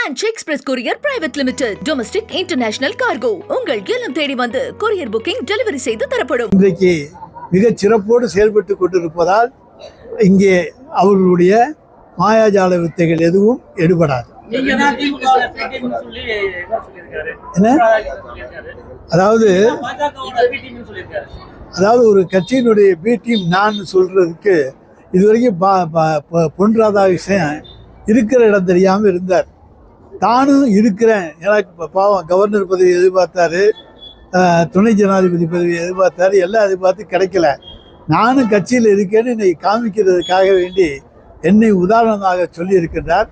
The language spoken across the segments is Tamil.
French Express Courier Private Limited. Domestic International Cargo. உங்கள் இல்லம் தேடி வந்து courier booking delivery செய்து தரப்படும். இன்றைக்கு மிகச் சிறப்போடு செயல்பட்டு கொண்டிருப்பதால் இங்கே அவர்களுடைய மாயாஜால வித்தைகள் எதுவும் எடுபடாது. அதாவது ஒரு கட்சியினுடைய பி டீம் நான் சொல்றதுக்கு இதுவரைக்கும் பொன் ராதாகிருஷ்ணன் இருக்கிற இடம் தெரியாமல் இருந்தார். தானும் இருக்கிறேன், எனக்கு பாவம் கவர்னர் பதவி எதிர்பார்த்தாரு, துணை ஜனாதிபதி பதவி எதிர்பார்த்தாரு, எல்லாம் எதிர்பார்த்து கிடைக்கல. நானும் கட்சியில் இருக்கேன்னு இன்னைக்கு காமிக்கிறதுக்காக வேண்டி என்னை உதாரணமாக சொல்லி இருக்கின்றார்.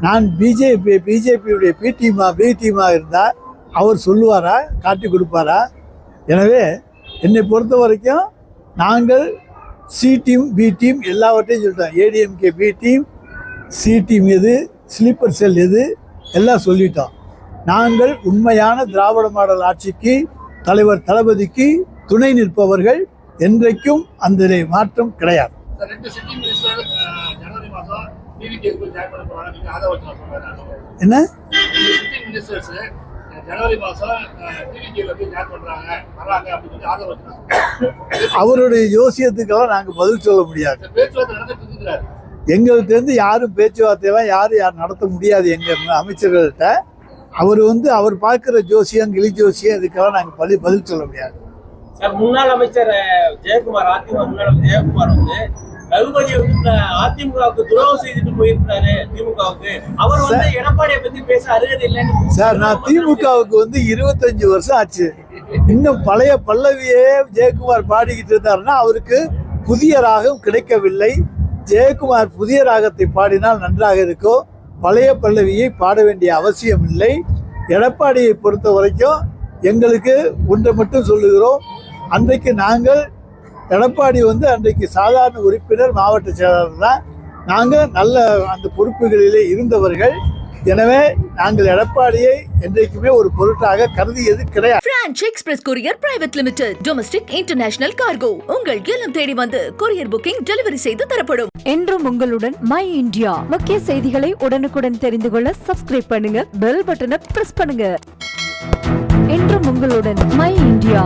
நான் பிஜேபியுடைய பி டீமாக இருந்தால் அவர் சொல்லுவாரா, காட்டி கொடுப்பாரா? எனவே என்னை பொறுத்த வரைக்கும் நாங்கள் சி டீம் பி டீம் எல்லாவற்றையும் சொல்லிட்டோம். ADMK B team, C team எது, ஸ்லீப்பர் செல் எது எல்லாம் சொல்லிட்டோம். நாங்கள் உண்மையான திராவிட மாடல் ஆட்சிக்கு தலைவர் தளபதிக்கு துணை நிற்பவர்கள். என்றைக்கும் அந்த மாற்றம் கிடையாது. என்ன அவருடைய யோசியத்துக்கெல்லாம் நாங்கள் பதில் சொல்ல முடியாது. எங்கள்கிட்ட இருந்து யாரும் பேச்சுவார்த்தையெல்லாம் யாரும் நடத்த முடியாது. எங்கள் அமைச்சர்கள்ட்ட அவர் பார்க்குற ஜோசியம் கிளி ஜோசியம் இதுக்கெல்லாம் நாங்கள் பதில் சொல்ல முடியாது. முன்னாள் அமைச்சர் ஜெயக்குமார், அதிமுக முன்னாள் ஜெயக்குமார் ரகுபதி அதிமுகவுக்கு துரோகம் செய்துட்டு போயிருந்தாரு. திமுகவுக்கு அவர் எடப்பாடியை பத்தி பேச அருகது இல்லைன்னு சார், நான் திமுகவுக்கு 25 வருஷம் ஆச்சு. இன்னும் பழைய பல்லவியே ஜெயக்குமார் பாடிக்கிட்டு இருந்தாருன்னா அவருக்கு புதிய ராகம் கிடைக்கவில்லை. ஜெயக்குமார் புதிய ராகத்தை பாடினால் நன்றாக இருக்கும். பழைய பல்லவியை பாட வேண்டிய அவசியம் இல்லை. எடப்பாடியை பொறுத்த வரைக்கும் எங்களுக்கு ஒன்றை மட்டும் சொல்லுகிறோம். அன்றைக்கு நாங்கள் எடப்பாடி அன்றைக்கு சாதாரண உறுப்பினர், மாவட்ட செயலாளர் தான். நாங்கள் நல்ல அந்த பொறுப்புகளிலே இருந்தவர்கள். எனவே நாங்கள் எடப்பாடியை என்றைக்குமே ஒரு பொருட்டாக கருதியது கிடையாது. French Express Courier Private Limited. Domestic International Cargo. உங்கள் இல்லம் தேடி வந்து courier booking delivery செய்து தரப்படும். என்றும் உங்களுடன் மை இந்தியா. முக்கிய செய்திகளை உடனுக்குடன் தெரிந்து கொள்ள சப்ஸ்கிரைப் பண்ணுங்க, பெல் பட்டனை பிரஸ் பண்ணுங்க. என்றும் உங்களுடன் மை இந்தியா.